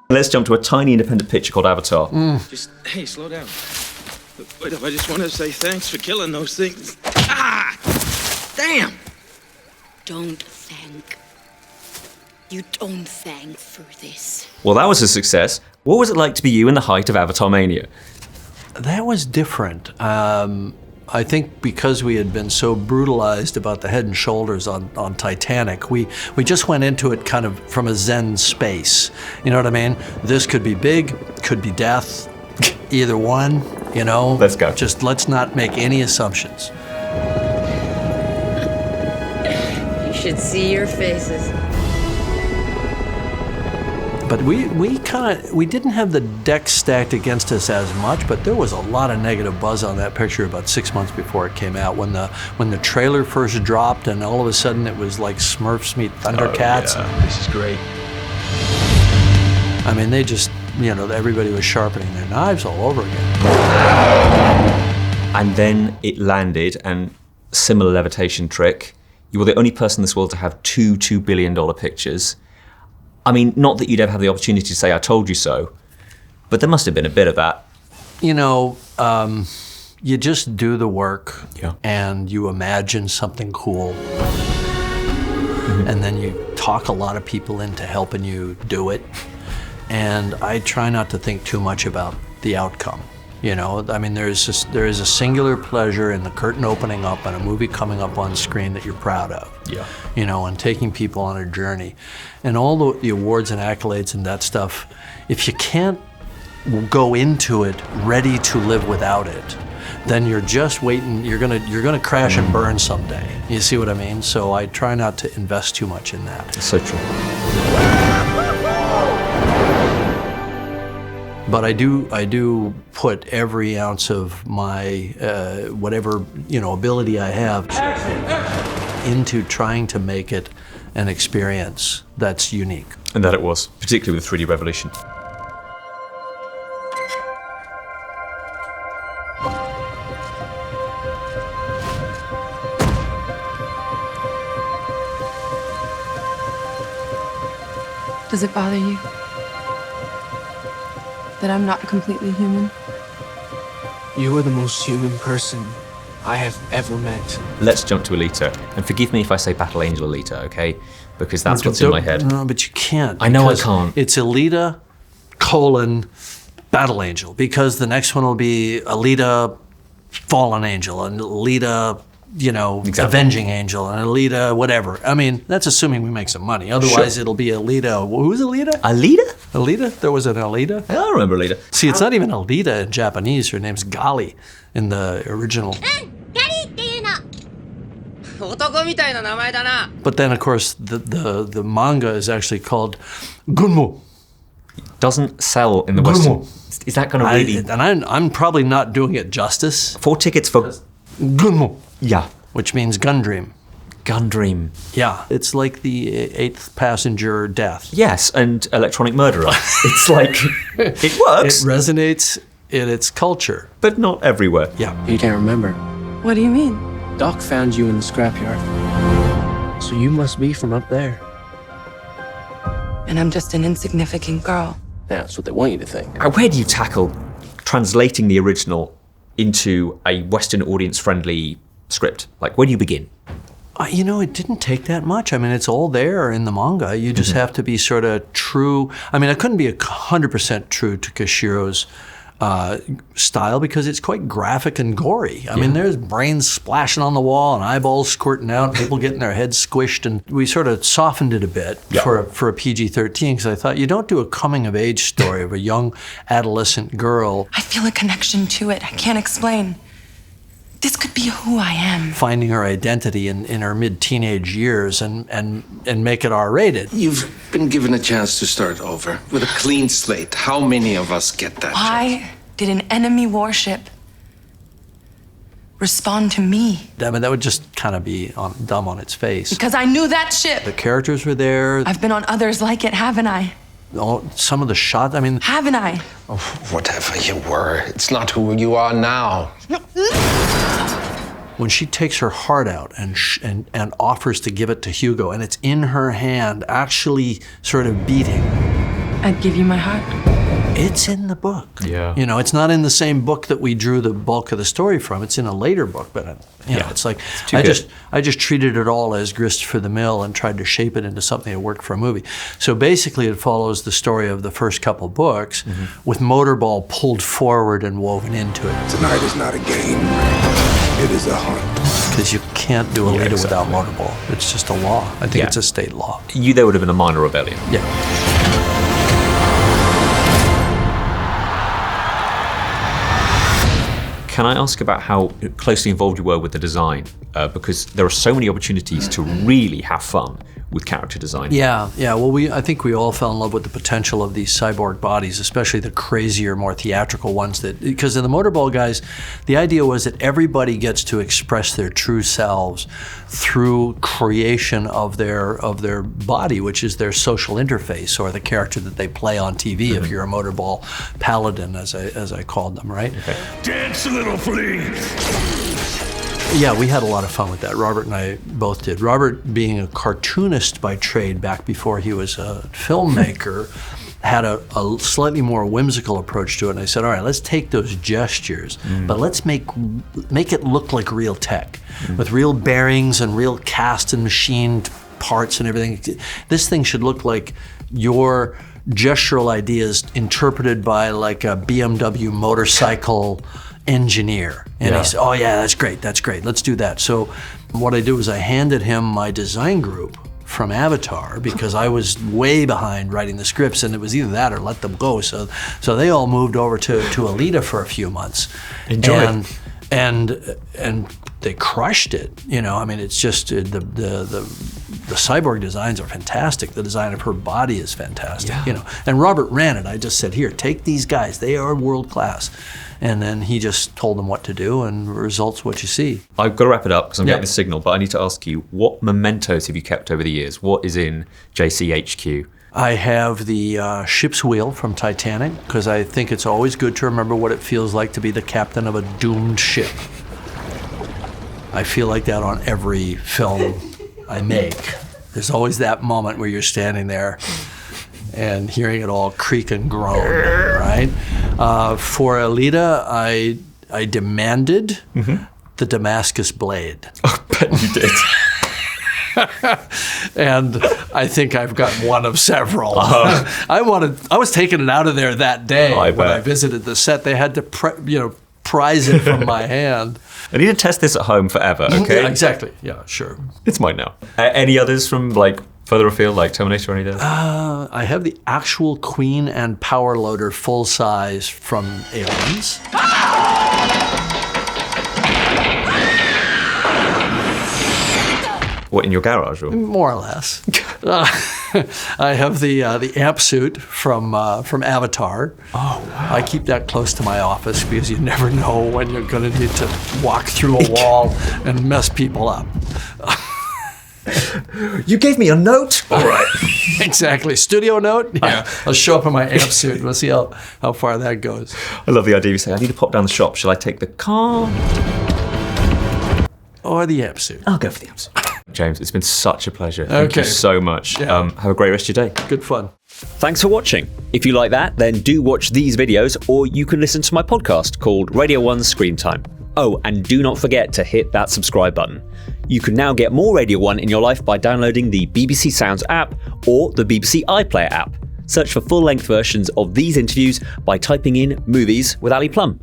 Let's jump to a tiny independent picture called Avatar. Just, hey, slow down. Wait up, I just want to say thanks for killing those things. Ah! Damn! Don't thank. You don't thank for this. Well, that was a success. What was it like to be you in the height of Avatar mania? That was different. I think because we had been so brutalized about the Head and Shoulders on Titanic, we just went into it kind of from a Zen space. You know what I mean? This could be big, could be death, either one, you know? Let's go. Just let's not make any assumptions. You should see your faces. But we didn't have the deck stacked against us as much, but there was a lot of negative buzz on that picture about 6 months before it came out. When the trailer first dropped and all of a sudden it was like Smurfs meet Thundercats. Oh, yeah. This is great. I mean, they just, you know, everybody was sharpening their knives all over again. And then it landed, and similar levitation trick. You were the only person in this world to have two $2 billion pictures. I mean, not that you'd ever have the opportunity to say, I told you so, but there must have been a bit of that. You know, you just do the work, Yeah. and you imagine something cool, and then you talk a lot of people into helping you do it. And I try not to think too much about the outcome. You know, I mean, there is a singular pleasure in the curtain opening up and a movie coming up on screen that you're proud of. Yeah. You know, and taking people on a journey. And all the awards and accolades and that stuff, if you can't go into it ready to live without it, then you're just waiting, you're gonna crash and burn someday. You see what I mean? So I try not to invest too much in that. So true. But I do put every ounce of my whatever, you know, ability I have into trying to make it an experience that's unique. And that it was, particularly with 3D Revolution. Does it bother you that I'm not completely human? You are the most human person I have ever met. Let's jump to Alita. And forgive me if I say Battle Angel Alita, okay? Because that's what's in my head. No, but you can't. I know I because can't. It's Alita, Battle Angel, because the next one will be Alita, Fallen Angel, and Alita, you know, Exactly. Avenging Angel, and Alita, whatever. I mean, that's assuming we make some money. Otherwise, Sure. It'll be Alita. Who's Alita? Alita? Alita? There was an Alita? I don't remember Alita. See, it's not even Alita in Japanese. Her name's Gali in the original. But then, of course, the manga is actually called Gunmo. Doesn't sell in the Western. Is that going to really... I'm probably not doing it justice. 4 tickets for... Gunmo, Yeah. which means gun dream. Gun Dream. Yeah, it's like the 8th passenger death. Yes, and Electronic Murderer. It's like... It It works, resonates in its culture. but not everywhere. Yeah. You can't remember. What do you mean? Doc found you in the scrapyard. So you must be from up there. And I'm just an insignificant girl. Yeah, that's what they want you to think. Where do you tackle translating the original into a Western audience-friendly script? Like, where do you begin? You know, it didn't take that much. I mean, it's all there in the manga. You just have to be sort of true. I mean, I couldn't be 100% true to Kishiro's style because it's quite graphic and gory. I mean, there's brains splashing on the wall and eyeballs squirting out, people getting their heads squished, and we sort of softened it a bit for a PG-13 because I thought you don't do a coming-of-age story of a young adolescent girl I feel a connection to it. I can't explain. This could be who I am. finding her identity in her mid-teenage years and make it R-rated. You've been given a chance to start over with a clean slate. How many of us get that? Why did an enemy warship respond to me? I mean, that would just kind of be dumb on its face. Because I knew that ship. The characters were there. I've been on others like it, haven't I? Some of the shots, I mean, Haven't I? Whatever you were, it's not who you are now. when she takes her heart out and offers to give it to Hugo, and it's in her hand, actually sort of beating. I'd give you my heart. It's in the book. Yeah. You know, it's not in the same book that we drew the bulk of the story from. It's in a later book, but you know, it's like too I good. just treated it all as grist for the mill and tried to shape it into something that worked for a movie. So basically, it follows the story of the first couple books, with Motorball pulled forward and woven into it. Tonight is not a game. It is a hunt. Because you can't do Alita without Motorball. It's just a law. I think Yeah. it's a state law. There would have been a minor rebellion. Yeah. Can I ask about how closely involved you were with the design? Because there are so many opportunities to really have fun with character design. Yeah. Well, I think we all fell in love with the potential of these cyborg bodies, especially the crazier, more theatrical ones. Because in the Motorball guys, the idea was that everybody gets to express their true selves through creation of their body, which is their social interface, or the character that they play on TV. If you're a Motorball paladin, as I called them, right? Okay. Dance a little, flea. Yeah, we had a lot of fun with that. Robert and I both did. Robert, being a cartoonist by trade back before he was a filmmaker, had a slightly more whimsical approach to it. And I said, all right, let's take those gestures, but let's make it look like real tech, with real bearings and real cast and machined parts and everything. This thing should look like your gestural ideas interpreted by like a BMW motorcycle engineer. And he said, oh yeah, that's great, let's do that. So what I did was I handed him my design group from Avatar, because I was way behind writing the scripts, and it was either that or let them go. So they all moved over to Alita for a few months. Enjoy. And they crushed it. You know, I mean, it's just the cyborg designs are fantastic. The design of her body is fantastic. Yeah. You know, and Robert ran it. I just said, here, take these guys. They are world class. And then he just told them what to do, and results what you see. I've got to wrap it up because I'm Yeah. getting the signal, but I need to ask you, what mementos have you kept over the years? What is in JCHQ? I have the ship's wheel from Titanic, because I think it's always good to remember what it feels like to be the captain of a doomed ship. I feel like that on every film I make. There's always that moment where you're standing there and hearing it all creak and groan, right? For Alita, I demanded the Damascus blade. I bet you did. And I think I've got one of several. I was taking it out of there that day when I visited the set. They had to prize it from my hand. I need to test this at home forever, okay? Yeah, exactly. Yeah, sure. It's mine now. Any others from like further afield, like Terminator or anything? I have the actual Queen and Power Loader full size from Aliens. What, in your garage? Or? More or less. I have the amp suit from Avatar. Oh, wow. I keep that close to my office because you never know when you're going to need to walk through a wall and mess people up. You gave me a note? All right. Exactly. Studio note? Yeah. I'll show up in my amp suit and we'll see how far that goes. I love the idea you say, I need to pop down the shop. Shall I take the car? Or the amp suit. I'll go for the amp suit. James, it's been such a pleasure. Thank you so much. Yeah. Have a great rest of your day. Good fun. Thanks for watching. If you like that, then do watch these videos, or you can listen to my podcast called Radio 1 Screen Time. Oh, and do not forget to hit that subscribe button. You can now get more Radio 1 in your life by downloading the BBC Sounds app or the BBC iPlayer app. Search for full-length versions of these interviews by typing in Movies with Ali Plumb.